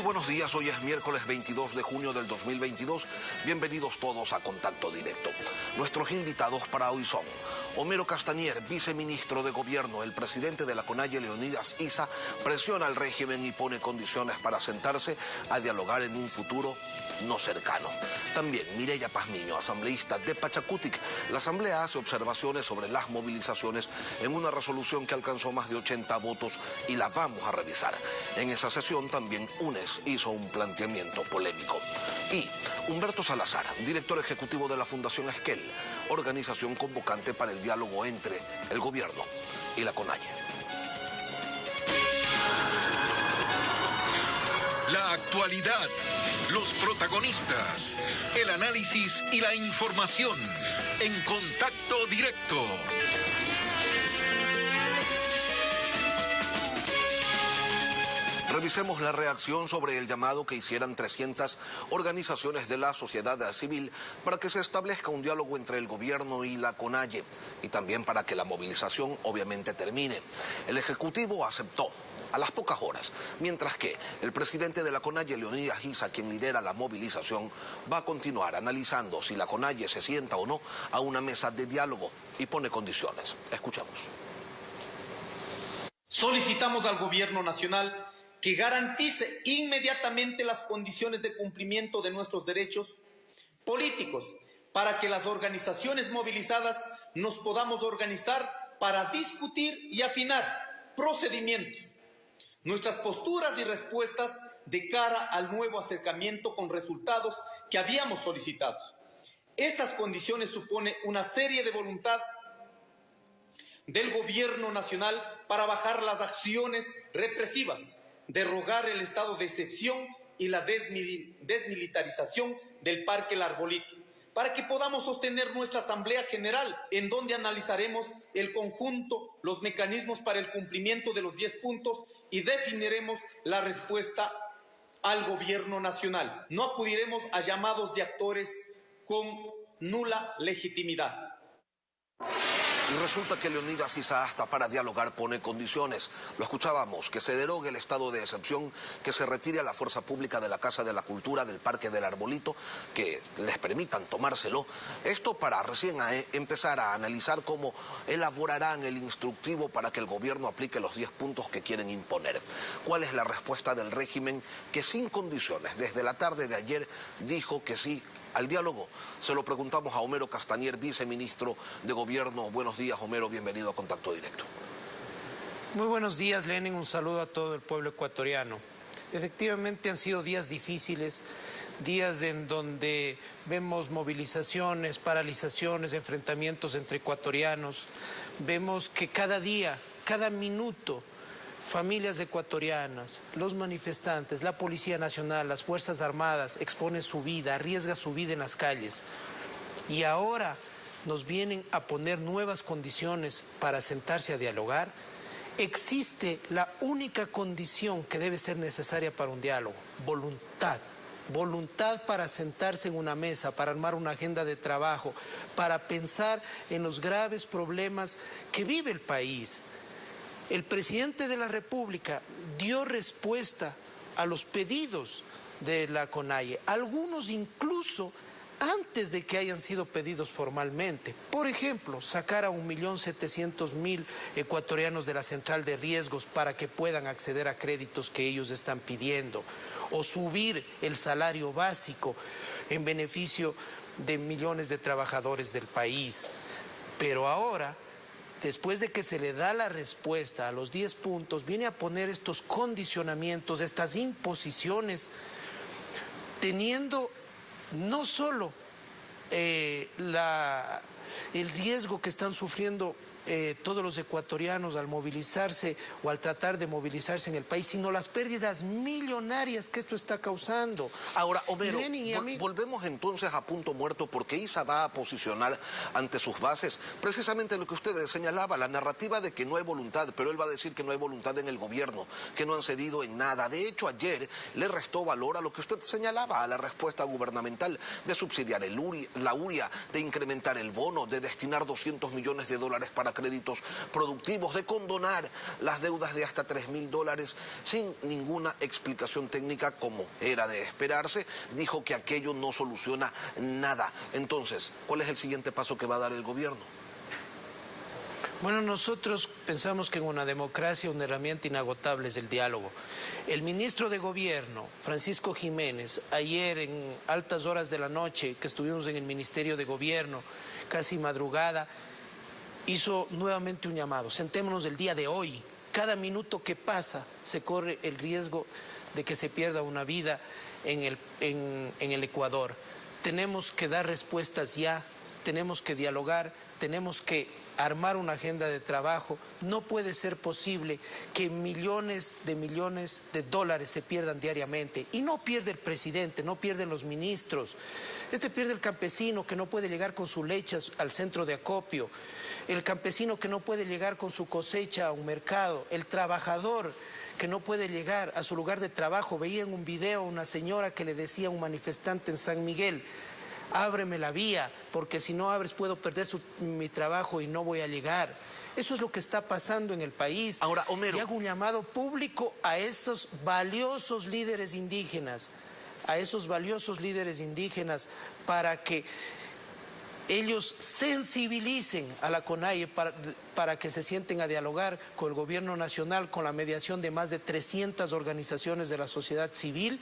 buenos días, hoy es miércoles 22 de junio del 2022. Bienvenidos todos a Contacto Directo. Nuestros invitados para hoy son Homero Castañer, viceministro de Gobierno. El presidente de la CONAIE, Leonidas Issa, presiona al régimen y pone condiciones para sentarse a dialogar en un futuro no cercano. También Mireya Pazmiño, asambleísta de Pachacutic. La asamblea hace observaciones sobre las movilizaciones en una resolución que alcanzó más de 80 votos y la vamos a revisar. En esa sesión también UNES hizo un planteamiento polémico. Y Humberto Salazar, director ejecutivo de la Fundación Esquel, organización convocante para el diálogo entre el gobierno y la CONAIE. La actualidad, los protagonistas, el análisis y la información en Contacto Directo. Revisemos la reacción sobre el llamado que hicieran 300 organizaciones de la sociedad civil para que se establezca un diálogo entre el gobierno y la CONAIE y también para que la movilización obviamente termine. El Ejecutivo aceptó a las pocas horas, mientras que el presidente de la CONAIE, Leonidas Issa, quien lidera la movilización, va a continuar analizando si la CONAIE se sienta o no a una mesa de diálogo y pone condiciones. Escuchamos. Solicitamos al Gobierno Nacional que garantice inmediatamente las condiciones de cumplimiento de nuestros derechos políticos para que las organizaciones movilizadas nos podamos organizar para discutir y afinar procedimientos, nuestras posturas y respuestas de cara al nuevo acercamiento con resultados que habíamos solicitado. Estas condiciones suponen una serie de voluntad del Gobierno Nacional para bajar las acciones represivas, derogar el estado de excepción y la desmilitarización del Parque El Arbolito, para que podamos sostener nuestra Asamblea General, en donde analizaremos el conjunto, los mecanismos para el cumplimiento de los 10 puntos y definiremos la respuesta al Gobierno Nacional. No acudiremos a llamados de actores con nula legitimidad. Y resulta que Leonidas Issa hasta para dialogar pone condiciones. Lo escuchábamos, que se derogue el estado de excepción, que se retire a la fuerza pública de la Casa de la Cultura, del Parque del Arbolito, que les permitan tomárselo. Esto para recién empezar a analizar cómo elaborarán el instructivo para que el gobierno aplique los 10 puntos que quieren imponer. ¿Cuál es la respuesta del régimen que sin condiciones, desde la tarde de ayer, dijo que sí al diálogo? Se lo preguntamos a Homero Castañer, viceministro de Gobierno. Buenos días, Homero, bienvenido a Contacto Directo. Muy buenos días, Lenin, un saludo a todo el pueblo ecuatoriano. Efectivamente han sido días difíciles, días en donde vemos movilizaciones, paralizaciones, enfrentamientos entre ecuatorianos. Vemos que cada día, cada minuto, familias ecuatorianas, los manifestantes, la Policía Nacional, las Fuerzas Armadas exponen su vida, arriesgan su vida en las calles. Y ahora nos vienen a poner nuevas condiciones para sentarse a dialogar. Existe la única condición que debe ser necesaria para un diálogo: voluntad. Voluntad para sentarse en una mesa, para armar una agenda de trabajo, para pensar en los graves problemas que vive el país. El presidente de la República dio respuesta a los pedidos de la CONAIE, algunos incluso antes de que hayan sido pedidos formalmente. Por ejemplo, sacar a 1.700.000 ecuatorianos de la central de riesgos para que puedan acceder a créditos que ellos están pidiendo, o subir el salario básico en beneficio de millones de trabajadores del país. Pero ahora, después de que se le da la respuesta a los 10 puntos, viene a poner estos condicionamientos, estas imposiciones, teniendo no solo el riesgo que están sufriendo todos los ecuatorianos al movilizarse o al tratar de movilizarse en el país, sino las pérdidas millonarias que esto está causando. Ahora, Homero, volvemos entonces a punto muerto, porque Issa va a posicionar ante sus bases precisamente lo que usted señalaba, la narrativa de que no hay voluntad, pero él va a decir que no hay voluntad en el gobierno, que no han cedido en nada. De hecho, ayer le restó valor a lo que usted señalaba, a la respuesta gubernamental de subsidiar la URIA, de incrementar el bono, de destinar $200 millones para créditos productivos, de condonar las deudas de hasta $3.000 sin ninguna explicación técnica como era de esperarse. Dijo que aquello no soluciona nada. Entonces, ¿cuál es el siguiente paso que va a dar el gobierno? Bueno, nosotros pensamos que en una democracia una herramienta inagotable es el diálogo. El ministro de Gobierno, Francisco Jiménez, ayer en altas horas de la noche que estuvimos en el Ministerio de Gobierno, casi madrugada, hizo nuevamente un llamado. Sentémonos el día de hoy. Cada minuto que pasa se corre el riesgo de que se pierda una vida en el Ecuador. Tenemos que dar respuestas ya, tenemos que dialogar, tenemos que armar una agenda de trabajo. No puede ser posible que millones de dólares se pierdan diariamente. Y no pierde el presidente, no pierden los ministros. Pierde el campesino que no puede llegar con su leche al centro de acopio. El campesino que no puede llegar con su cosecha a un mercado. El trabajador que no puede llegar a su lugar de trabajo. Veía en un video una señora que le decía a un manifestante en San Miguel: ábreme la vía, porque si no abres puedo perder mi trabajo y no voy a llegar. Eso es lo que está pasando en el país. Ahora, Homero, y hago un llamado público a esos valiosos líderes indígenas, para que ellos sensibilicen a la CONAIE para que se sienten a dialogar con el gobierno nacional, con la mediación de más de 300 organizaciones de la sociedad civil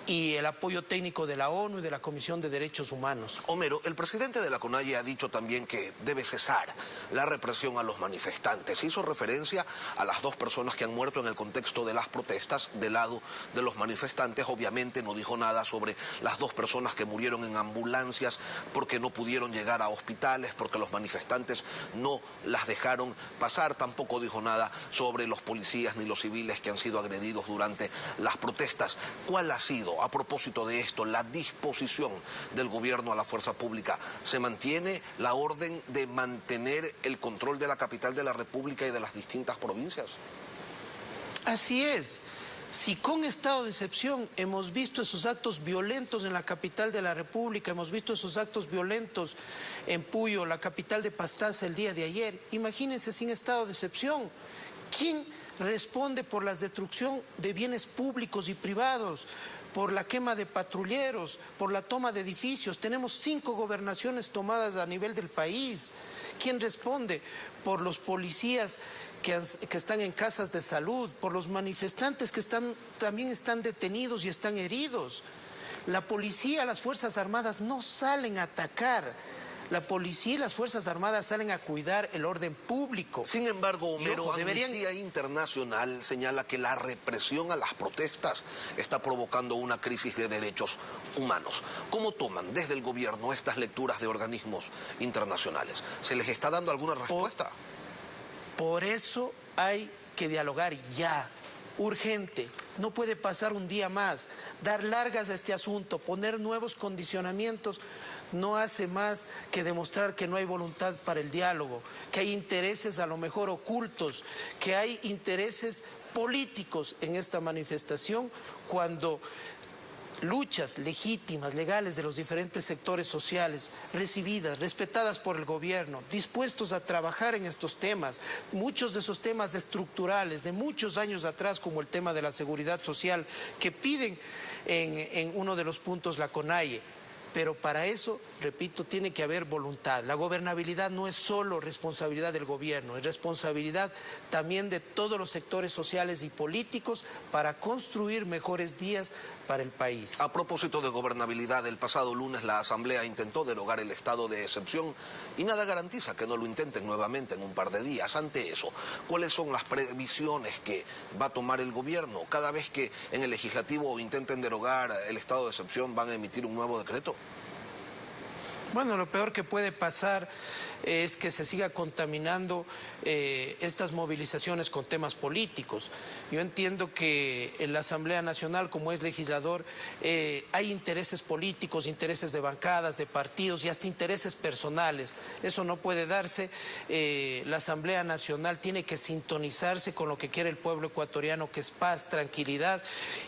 y el apoyo técnico de la ONU y de la Comisión de Derechos Humanos. Homero, el presidente de la CONAIE ha dicho también que debe cesar la represión a los manifestantes. Hizo referencia a las 2 personas que han muerto en el contexto de las protestas del lado de los manifestantes. Obviamente no dijo nada sobre las 2 personas que murieron en ambulancias porque no pudieron llegar a hospitales, porque los manifestantes no las dejaron pasar. Tampoco dijo nada sobre los policías ni los civiles que han sido agredidos durante las protestas. ¿Cuál ha sido, a propósito de esto, la disposición del gobierno a la fuerza pública? ¿Se mantiene la orden de mantener el control de la capital de la República y de las distintas provincias? Así es. Si con estado de excepción hemos visto esos actos violentos en la capital de la República, hemos visto esos actos violentos en Puyo, la capital de Pastaza, el día de ayer, imagínense sin estado de excepción. ¿Quién responde por la destrucción de bienes públicos y privados, por la quema de patrulleros, por la toma de edificios? Tenemos 5 gobernaciones tomadas a nivel del país. ¿Quién responde? Por los policías que están en casas de salud, por los manifestantes que también están detenidos y están heridos. La policía, las Fuerzas Armadas no salen a atacar. La policía y las Fuerzas Armadas salen a cuidar el orden público. Sin embargo, Homero, Amnistía Internacional señala que la represión a las protestas está provocando una crisis de derechos humanos. ¿Cómo toman desde el gobierno estas lecturas de organismos internacionales? ¿Se les está dando alguna respuesta? Por eso hay que dialogar ya, urgente. No puede pasar un día más. Dar largas a este asunto, poner nuevos condicionamientos, no hace más que demostrar que no hay voluntad para el diálogo, que hay intereses a lo mejor ocultos, que hay intereses políticos en esta manifestación, cuando luchas legítimas, legales de los diferentes sectores sociales, recibidas, respetadas por el gobierno, dispuestos a trabajar en estos temas, muchos de esos temas estructurales de muchos años atrás, como el tema de la seguridad social, que piden en uno de los puntos la CONAIE. Pero para eso, repito, tiene que haber voluntad. La gobernabilidad no es solo responsabilidad del gobierno, es responsabilidad también de todos los sectores sociales y políticos para construir mejores días para el país. A propósito de gobernabilidad, el pasado lunes la Asamblea intentó derogar el estado de excepción y nada garantiza que no lo intenten nuevamente en un par de días. Ante eso, ¿cuáles son las previsiones que va a tomar el gobierno? Cada vez que en el legislativo intenten derogar el estado de excepción, ¿van a emitir un nuevo decreto? Bueno, lo peor que puede pasar es que se siga contaminando estas movilizaciones con temas políticos. Yo entiendo que en la Asamblea Nacional, como es legislador, hay intereses políticos, intereses de bancadas, de partidos y hasta intereses personales. Eso no puede darse. La Asamblea Nacional tiene que sintonizarse con lo que quiere el pueblo ecuatoriano, que es paz, tranquilidad,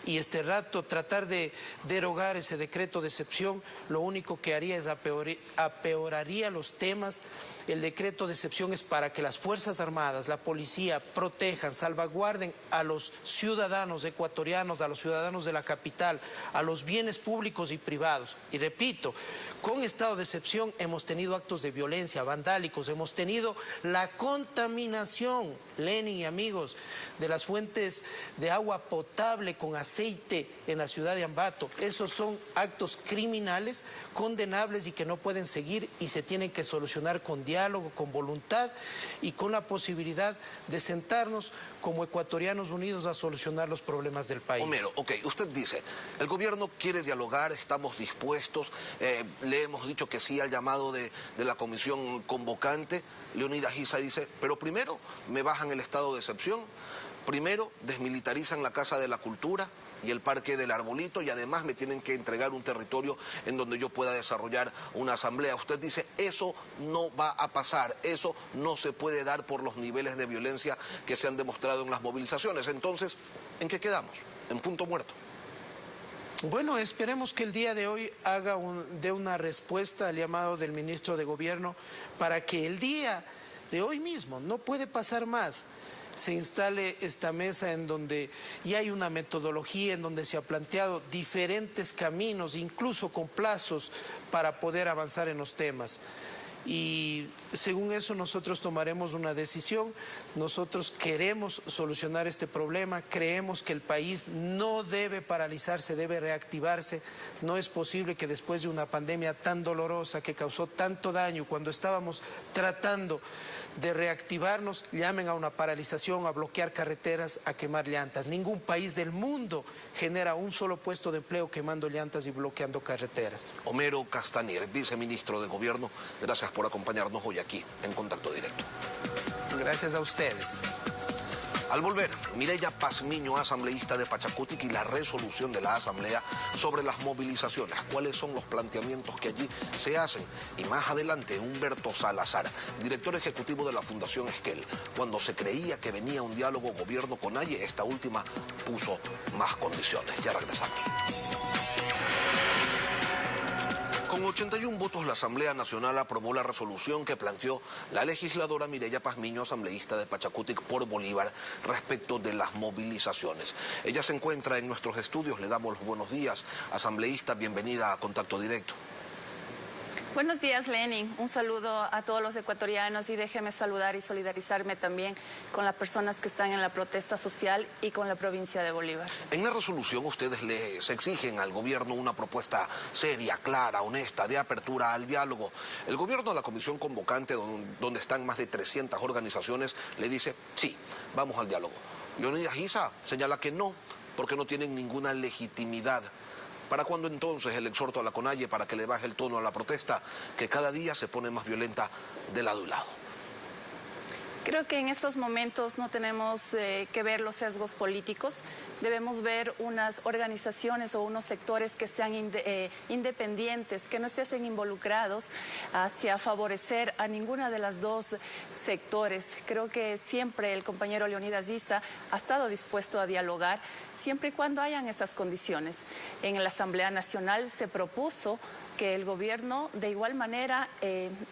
y tratar de derogar ese decreto de excepción, lo único que haría es apeorar apeoraría los temas. El decreto de excepción es para que las Fuerzas Armadas, la policía, protejan, salvaguarden a los ciudadanos ecuatorianos, a los ciudadanos de la capital, a los bienes públicos y privados. Y repito, con estado de excepción hemos tenido actos de violencia, vandálicos, hemos tenido la contaminación, Lenin y amigos, de las fuentes de agua potable con aceite en la ciudad de Ambato. Esos son actos criminales, condenables y que no pueden seguir y se tienen que solucionar con diálogo, con voluntad y con la posibilidad de sentarnos como ecuatorianos unidos a solucionar los problemas del país. Homero, ok, usted dice, el gobierno quiere dialogar, estamos dispuestos, le hemos dicho que sí al llamado de la comisión convocante. Leonidas Giza dice, pero primero me bajan el estado de excepción, primero desmilitarizan la Casa de la Cultura y el Parque del Arbolito y además me tienen que entregar un territorio en donde yo pueda desarrollar una asamblea. Usted dice, eso no va a pasar, eso no se puede dar por los niveles de violencia que se han demostrado en las movilizaciones. Entonces, ¿en qué quedamos? ¿En punto muerto? Bueno, esperemos que el día de hoy dé una respuesta al llamado del ministro de Gobierno para que el día de hoy mismo, no puede pasar más, se instale esta mesa en donde ya hay una metodología, en donde se ha planteado diferentes caminos, incluso con plazos para poder avanzar en los temas. Y según eso nosotros tomaremos una decisión. Nosotros queremos solucionar este problema, creemos que el país no debe paralizarse, debe reactivarse. No es posible que después de una pandemia tan dolorosa que causó tanto daño, cuando estábamos tratando de reactivarnos, llamen a una paralización, a bloquear carreteras, a quemar llantas. Ningún país del mundo genera un solo puesto de empleo quemando llantas y bloqueando carreteras. Homero Castanier, viceministro de Gobierno, gracias por acompañarnos hoy aquí en Contacto Directo. Gracias a ustedes. Al volver, Mireya Pazmiño, asambleísta de Pachacutic, y la resolución de la Asamblea sobre las movilizaciones. ¿Cuáles son los planteamientos que allí se hacen? Y más adelante, Humberto Salazar, director ejecutivo de la Fundación Esquel. Cuando se creía que venía un diálogo gobierno-CONAIE, esta última puso más condiciones. Ya regresamos. Con 81 votos, la Asamblea Nacional aprobó la resolución que planteó la legisladora Mireya Pazmiño, asambleísta de Pachacutic por Bolívar, respecto de las movilizaciones. Ella se encuentra en nuestros estudios, le damos los buenos días. Asambleísta, bienvenida a Contacto Directo. Buenos días, Lenin. Un saludo a todos los ecuatorianos y déjeme saludar y solidarizarme también con las personas que están en la protesta social y con la provincia de Bolívar. En la resolución ustedes les exigen al gobierno una propuesta seria, clara, honesta, de apertura al diálogo. El gobierno, la comisión convocante, donde están más de 300 organizaciones, le dice, sí, vamos al diálogo. Leonidas Giza señala que no, porque no tienen ninguna legitimidad. ¿Para cuándo entonces el exhorto a la CONAIE para que le baje el tono a la protesta, que cada día se pone más violenta de lado y lado? Creo que en estos momentos no tenemos que ver los sesgos políticos, debemos ver unas organizaciones o unos sectores que sean independientes, que no estén involucrados hacia favorecer a ninguna de las dos sectores. Creo que siempre el compañero Leonidas Giza ha estado dispuesto a dialogar, siempre y cuando hayan esas condiciones. En la Asamblea Nacional se propuso que el gobierno de igual manera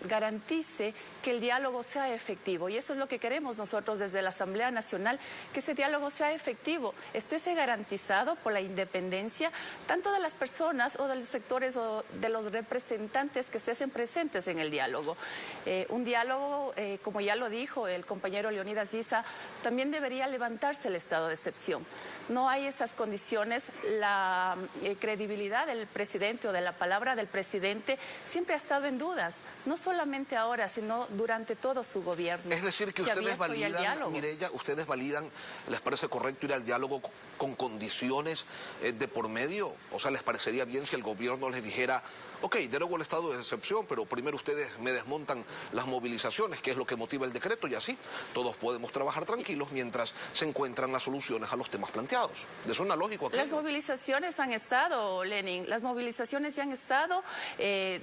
garantice que el diálogo sea efectivo. Y eso es lo que queremos nosotros desde la Asamblea Nacional, que ese diálogo sea efectivo, esté garantizado por la independencia tanto de las personas o de los sectores o de los representantes que estén presentes en el diálogo. Un diálogo, como ya lo dijo el compañero Leonidas Giza, también debería levantarse el estado de excepción. No hay esas condiciones, la credibilidad del presidente o de la palabra del presidente siempre ha estado en dudas, no solamente ahora, sino durante todo su gobierno. Es decir, que ustedes validan, Mireya, ustedes validan, ¿les parece correcto ir al diálogo con condiciones de por medio? O sea, ¿les parecería bien si el gobierno les dijera, ok, derogo el estado de excepción, pero primero ustedes me desmontan las movilizaciones, que es lo que motiva el decreto, y así todos podemos trabajar tranquilos mientras se encuentran las soluciones a los temas planteados? ¿Les suena lógico aquello? Las movilizaciones han estado, Lenin, las movilizaciones ya han estado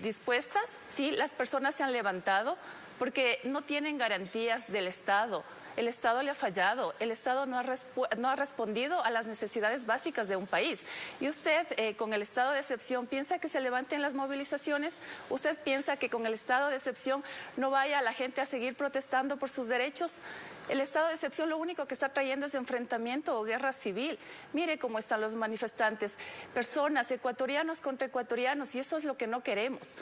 dispuestas, sí, las personas se han levantado porque no tienen garantías del Estado. el Estado le ha fallado, el Estado no ha respondido a las necesidades básicas de un país. Y usted, con el estado de excepción, ¿piensa que se levanten las movilizaciones? ¿Usted piensa que con el estado de excepción no vaya la gente a seguir protestando por sus derechos? El estado de excepción lo único que está trayendo es enfrentamiento o guerra civil. Mire cómo están los manifestantes, personas, ecuatorianos contra ecuatorianos, y eso es lo que no queremos.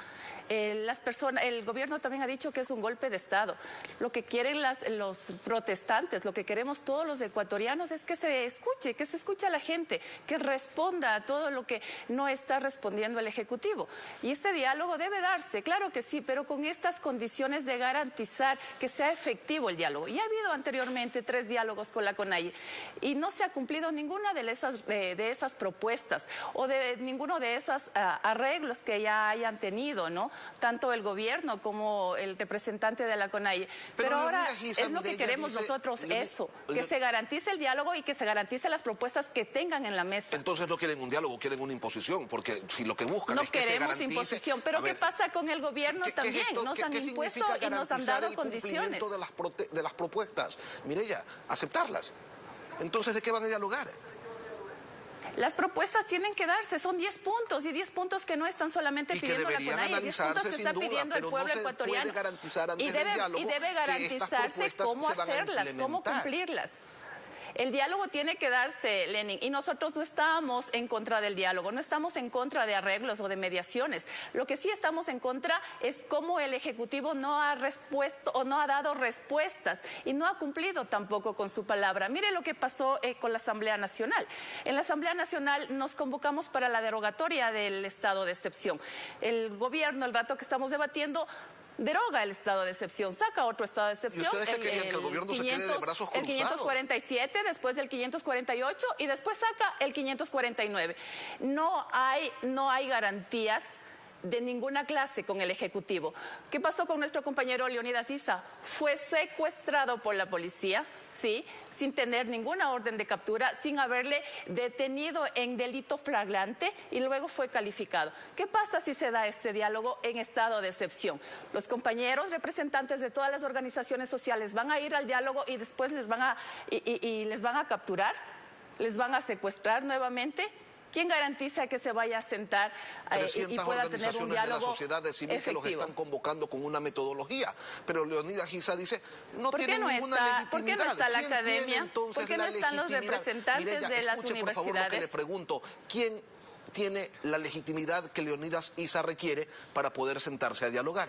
El gobierno también ha dicho que es un golpe de Estado. Lo que quieren los protestantes, lo que queremos todos los ecuatorianos es que se escuche a la gente, que responda a todo lo que no está respondiendo el Ejecutivo. Y este diálogo debe darse, claro que sí, pero con estas condiciones de garantizar que sea efectivo el diálogo. Ya ha habido anteriormente 3 diálogos con la CONAIE y no se ha cumplido ninguna de esas propuestas o de ninguno de esos arreglos que ya hayan tenido, ¿no? Tanto el gobierno como el representante de la CONAIE. Pero ahora es lo que queremos nosotros, eso, que se garantice el diálogo y que se garantice las propuestas que tengan en la mesa. Entonces no quieren un diálogo, quieren una imposición, porque si lo que buscan es que se garantice... No queremos imposición, pero ¿qué pasa con el gobierno también? Nos han impuesto y nos han dado condiciones. De las propuestas, Mireya, aceptarlas. Entonces, ¿de qué van a dialogar? Las propuestas tienen que darse, son 10 puntos, y 10 puntos que no están solamente pidiendo la CONAIE, 10 puntos que está pidiendo el pueblo ecuatoriano. Y debe garantizarse cómo hacerlas, cómo cumplirlas. El diálogo tiene que darse, Lenin, y nosotros no estamos en contra del diálogo, no estamos en contra de arreglos o de mediaciones. Lo que sí estamos en contra es cómo el Ejecutivo no ha dado respuestas y no ha cumplido tampoco con su palabra. Mire lo que pasó con la Asamblea Nacional. En la Asamblea Nacional nos convocamos para la derogatoria del estado de excepción. El gobierno, el rato que estamos debatiendo, deroga el estado de excepción, saca otro estado de excepción. ¿Y ustedes querían que el gobierno se quede de brazos cruzados? El 547, después el 548 y después saca el 549. No hay garantías de ninguna clase con el Ejecutivo. ¿Qué pasó con nuestro compañero Leonidas Issa? Fue secuestrado por la policía, ¿sí?, sin tener ninguna orden de captura, sin haberle detenido en delito flagrante, y luego fue calificado. ¿Qué pasa si se da este diálogo en estado de excepción? Los compañeros representantes de todas las organizaciones sociales van a ir al diálogo y después les van a capturar, les van a secuestrar nuevamente. ¿Quién garantiza que se vaya a sentar y pueda tener un diálogo efectivo? 300 organizaciones de la sociedad civil que los están convocando con una metodología. Pero Leonidas Issa dice, no tienen ninguna legitimidad. ¿Por qué no está la academia? ¿Por qué no están los representantes de las universidades? Por favor, lo que le pregunto, ¿quién tiene la legitimidad que Leonidas Issa requiere para poder sentarse a dialogar?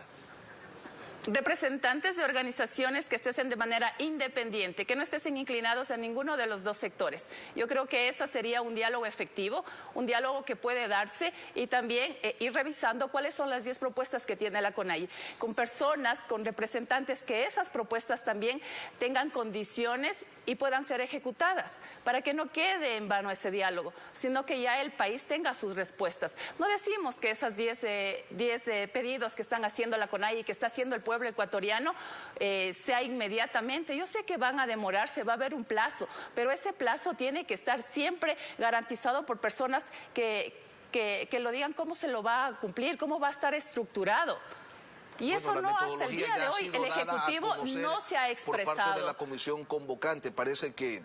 Representantes de organizaciones que estén de manera independiente, que no estén inclinados a ninguno de los dos sectores. Yo creo que ese sería un diálogo efectivo, un diálogo que puede darse, y también ir revisando cuáles son las 10 propuestas que tiene la CONAIE, con personas, con representantes que esas propuestas también tengan condiciones y puedan ser ejecutadas, para que no quede en vano ese diálogo, sino que ya el país tenga sus respuestas. No decimos que esas 10 pedidos que están haciendo la CONAIE y que está haciendo el pueblo ecuatoriano sea inmediatamente. Yo sé que van a demorarse, va a haber un plazo, pero ese plazo tiene que estar siempre garantizado por personas que lo digan cómo se lo va a cumplir, cómo va a estar estructurado. Y eso no, hasta el día de hoy el Ejecutivo no se ha expresado. Por parte de la comisión convocante, parece que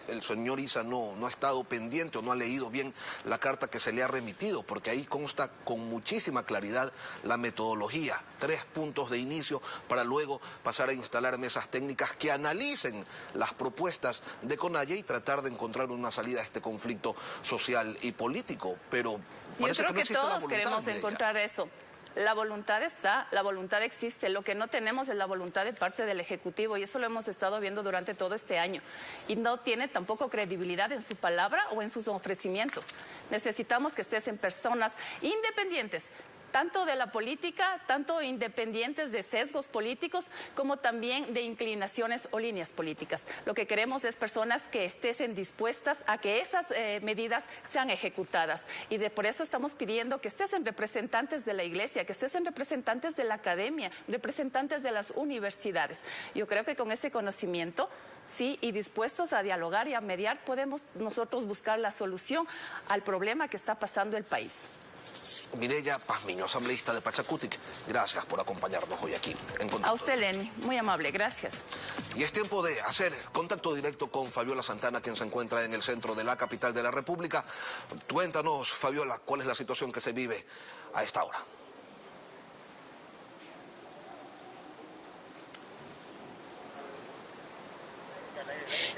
el señor Issa no ha estado pendiente o no ha leído bien la carta que se le ha remitido, porque ahí consta con muchísima claridad la metodología, 3 puntos de inicio para luego pasar a instalar mesas técnicas que analicen las propuestas de CONAIE y tratar de encontrar una salida a este conflicto social y político. Pero yo creo que todos queremos encontrar eso. La voluntad está, la voluntad existe. Lo que no tenemos es la voluntad de parte del Ejecutivo, y eso lo hemos estado viendo durante todo este año. Y no tiene tampoco credibilidad en su palabra o en sus ofrecimientos. Necesitamos que estén personas independientes, tanto de la política, tanto independientes de sesgos políticos, como también de inclinaciones o líneas políticas. Lo que queremos es personas que estén dispuestas a que esas medidas sean ejecutadas. Y por eso estamos pidiendo que estén representantes de la Iglesia, que estén representantes de la academia, representantes de las universidades. Yo creo que con ese conocimiento, sí, y dispuestos a dialogar y a mediar, podemos nosotros buscar la solución al problema que está pasando el país. Mireya Pazmiño, asambleísta de Pachacutic, gracias por acompañarnos hoy aquí en Contacto. A usted, Lenny, muy amable, gracias. Y es tiempo de hacer contacto directo con Fabiola Santana, quien se encuentra en el centro de la capital de la República. Cuéntanos, Fabiola, ¿cuál es la situación que se vive a esta hora?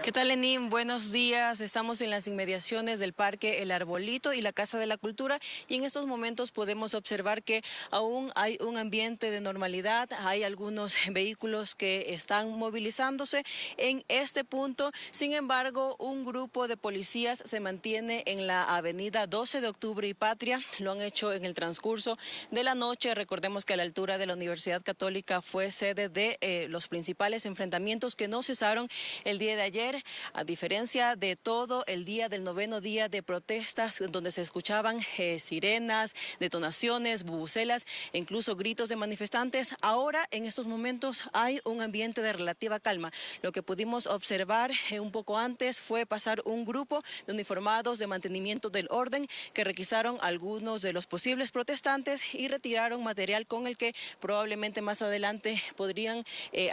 ¿Qué tal, Lenín? Buenos días. Estamos en las inmediaciones del Parque El Arbolito y la Casa de la Cultura y en estos momentos podemos observar que aún hay un ambiente de normalidad. Hay algunos vehículos que están movilizándose en este punto. Sin embargo, un grupo de policías se mantiene en la avenida 12 de Octubre y Patria. Lo han hecho en el transcurso de la noche. Recordemos que a la altura de la Universidad Católica fue sede de los principales enfrentamientos que no cesaron el día de ayer, a diferencia de todo el día del 9º día de protestas, donde se escuchaban sirenas, detonaciones, bubucelas e incluso gritos de manifestantes. Ahora, en estos momentos, hay un ambiente de relativa calma. Lo que pudimos observar un poco antes fue pasar un grupo de uniformados de mantenimiento del orden que requisaron algunos de los posibles protestantes y retiraron material con el que probablemente más adelante podrían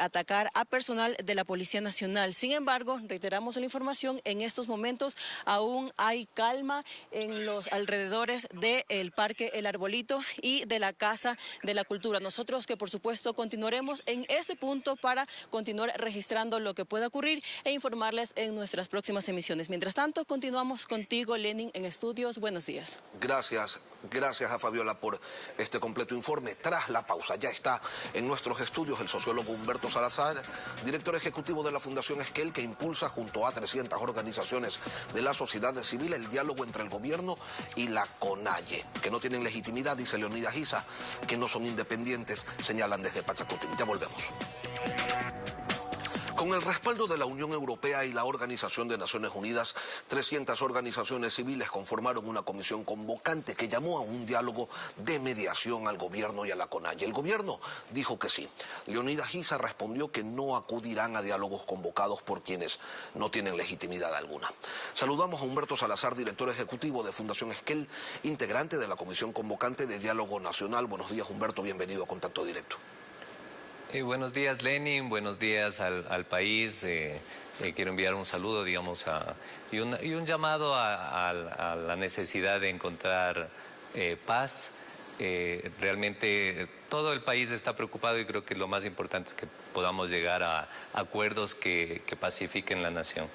atacar a personal de la Policía Nacional. Sin embargo, reiteramos la información, en estos momentos aún hay calma en los alrededores del Parque El Arbolito y de la Casa de la Cultura. Nosotros que por supuesto continuaremos en este punto para continuar registrando lo que pueda ocurrir e informarles en nuestras próximas emisiones. Mientras tanto, continuamos contigo, Lenin, en estudios. Buenos días. Gracias a Fabiola por este completo informe. Tras la pausa, ya está en nuestros estudios el sociólogo Humberto Salazar, director ejecutivo de la Fundación Esquel, que impulsa junto a 300 organizaciones de la sociedad civil el diálogo entre el gobierno y la CONAIE, que no tienen legitimidad, dice Leonidas Giza, que no son independientes, señalan desde Pachacutic. Ya volvemos. Con el respaldo de la Unión Europea y la Organización de Naciones Unidas, 300 organizaciones civiles conformaron una comisión convocante que llamó a un diálogo de mediación al gobierno y a la CONAIE. El gobierno dijo que sí. Leonidas Giza respondió que no acudirán a diálogos convocados por quienes no tienen legitimidad alguna. Saludamos a Humberto Salazar, director ejecutivo de Fundación Esquel, integrante de la comisión convocante de Diálogo Nacional. Buenos días, Humberto, bienvenido a Contacto Directo. Buenos días, Lenin, buenos días al país. Quiero enviar un saludo, digamos, y un llamado a la necesidad de encontrar paz. Realmente todo el país está preocupado y creo que lo más importante es que podamos llegar a acuerdos que pacifiquen la nación.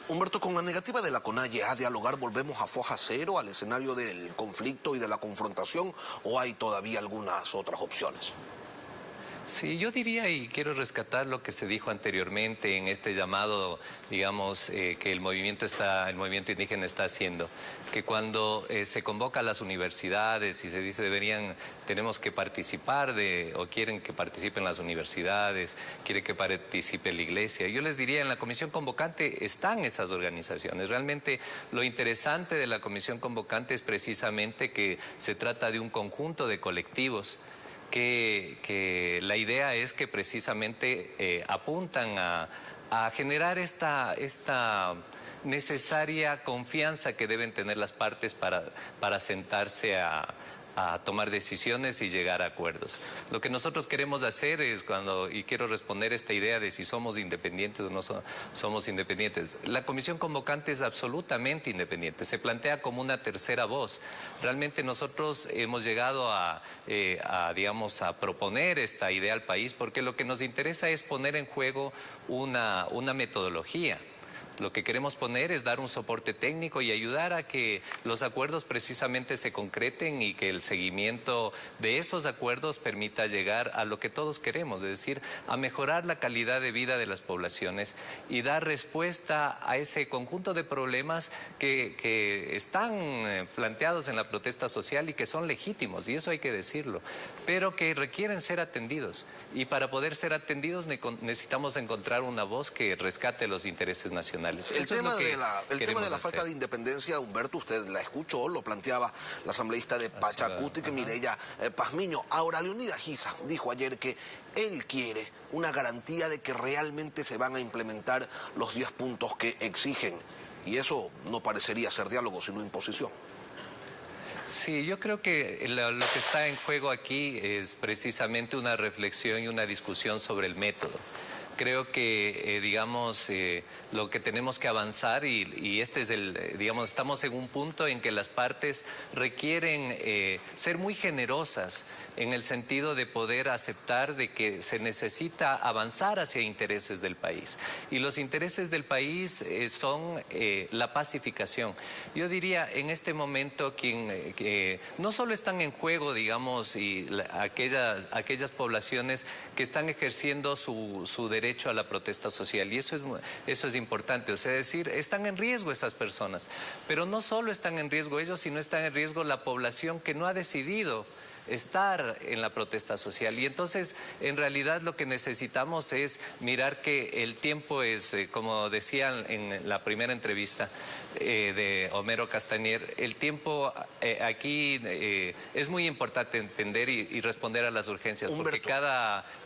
Humberto, con la negativa de la CONAIE a dialogar, ¿volvemos a foja cero, al escenario del conflicto y de la confrontación, o hay todavía algunas otras opciones? Sí, yo diría, y quiero rescatar lo que se dijo anteriormente en este llamado, digamos, que el movimiento indígena está haciendo, que cuando se convoca a las universidades y se dice tenemos que participar o quieren que participen las universidades, quieren que participe la iglesia. Yo les diría, en la comisión convocante están esas organizaciones. Realmente lo interesante de la comisión convocante es precisamente que se trata de un conjunto de colectivos que la idea es que precisamente apuntan a generar esta necesaria confianza que deben tener las partes para sentarse a tomar decisiones y llegar a acuerdos. Lo que nosotros queremos hacer es y quiero responder esta idea de si somos independientes o no somos independientes. La comisión convocante es absolutamente independiente, se plantea como una tercera voz. Realmente nosotros hemos llegado a proponer esta idea al país porque lo que nos interesa es poner en juego una metodología. Lo que queremos poner es dar un soporte técnico y ayudar a que los acuerdos precisamente se concreten y que el seguimiento de esos acuerdos permita llegar a lo que todos queremos, es decir, a mejorar la calidad de vida de las poblaciones y dar respuesta a ese conjunto de problemas que están planteados en la protesta social y que son legítimos, y eso hay que decirlo, pero que requieren ser atendidos. Y para poder ser atendidos necesitamos encontrar una voz que rescate los intereses nacionales. El tema de la falta de independencia, Humberto, usted la escuchó, lo planteaba la asambleísta de Pachacutic, Mireya Pazmiño. Ahora, Leonidas Giza dijo ayer que él quiere una garantía de que realmente se van a implementar los 10 puntos que exigen. Y eso no parecería ser diálogo, sino imposición. Sí, yo creo que lo que está en juego aquí es precisamente una reflexión y una discusión sobre el método. Creo que, lo que tenemos que avanzar y este es estamos en un punto en que las partes requieren ser muy generosas en el sentido de poder aceptar de que se necesita avanzar hacia intereses del país. Y los intereses del país son la pacificación. Yo diría, en este momento, no solo están en juego, aquellas poblaciones que están ejerciendo su derecho a la protesta social, y eso es importante, o sea, decir, están en riesgo esas personas, pero no solo están en riesgo ellos, sino están en riesgo la población que no ha decidido estar en la protesta social. Y entonces, en realidad, lo que necesitamos es mirar que el tiempo es, como decían en la primera entrevista de Homero Castañer, el tiempo aquí es muy importante entender y responder a las urgencias, Humberto, porque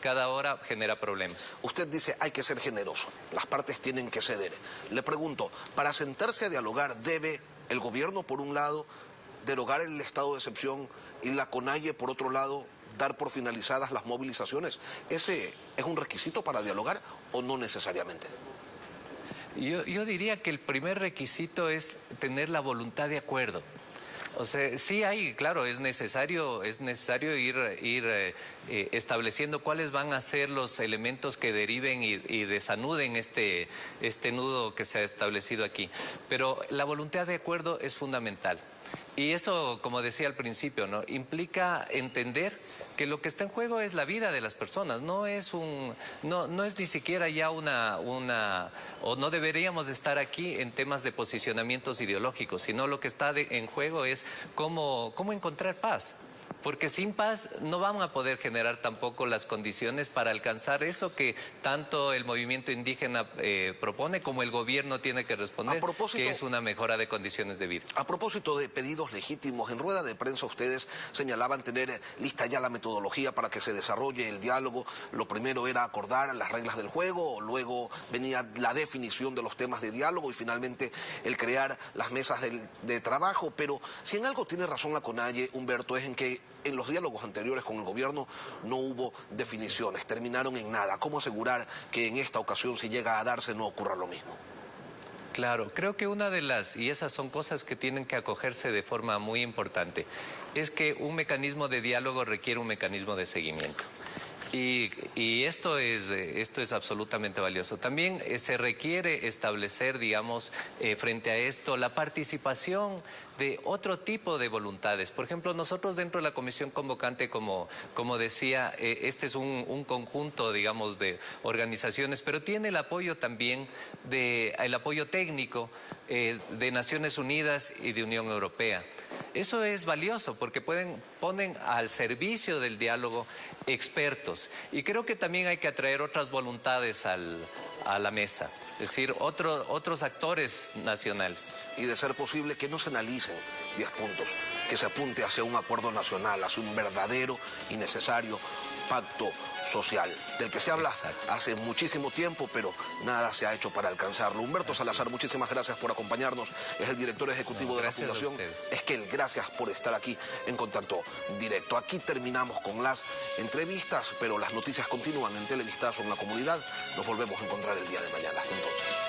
cada hora genera problemas. Usted dice hay que ser generoso, las partes tienen que ceder. Le pregunto, para sentarse a dialogar, ¿debe el gobierno, por un lado, derogar el estado de excepción y la CONAIE, por otro lado, dar por finalizadas las movilizaciones? ¿Ese es un requisito para dialogar o no necesariamente? Yo diría que el primer requisito es tener la voluntad de acuerdo. O sea, sí hay, claro, es necesario ir estableciendo cuáles van a ser los elementos que deriven y desanuden este nudo que se ha establecido aquí. Pero la voluntad de acuerdo es fundamental. Y eso, como decía al principio, ¿no?, implica entender que lo que está en juego es la vida de las personas, no es ni siquiera ya o no deberíamos estar aquí en temas de posicionamientos ideológicos, sino lo que está en juego es cómo encontrar paz. Porque sin paz no van a poder generar tampoco las condiciones para alcanzar eso que tanto el movimiento indígena propone como el gobierno tiene que responder, que es una mejora de condiciones de vida. A propósito de pedidos legítimos, en rueda de prensa ustedes señalaban tener lista ya la metodología para que se desarrolle el diálogo. Lo primero era acordar las reglas del juego, luego venía la definición de los temas de diálogo y finalmente el crear las mesas de trabajo. Pero si en algo tiene razón la CONAIE, Humberto, es en que en los diálogos anteriores con el gobierno no hubo definiciones, terminaron en nada. ¿Cómo asegurar que en esta ocasión, si llega a darse, no ocurra lo mismo? Claro, creo que y esas son cosas que tienen que acogerse de forma muy importante, es que un mecanismo de diálogo requiere un mecanismo de seguimiento. Y esto es absolutamente valioso. También se requiere establecer, frente a esto, la participación de otro tipo de voluntades. Por ejemplo, nosotros dentro de la comisión convocante, como decía, este es un conjunto, de organizaciones, pero tiene el apoyo también, el apoyo técnico de Naciones Unidas y de Unión Europea. Eso es valioso porque ponen al servicio del diálogo expertos. Y creo que también hay que atraer otras voluntades a la mesa, es decir, otros actores nacionales. Y de ser posible que no se analicen 10 puntos, que se apunte hacia un acuerdo nacional, hacia un verdadero y necesario pacto social, del que se habla hace muchísimo tiempo, pero nada se ha hecho para alcanzarlo. Humberto Salazar, muchísimas gracias por acompañarnos. Es el director ejecutivo de la Fundación Esquel. Gracias por estar aquí en Contacto Directo. Aquí terminamos con las entrevistas, pero las noticias continúan en Televistazo en la comunidad. Nos volvemos a encontrar el día de mañana. Hasta entonces.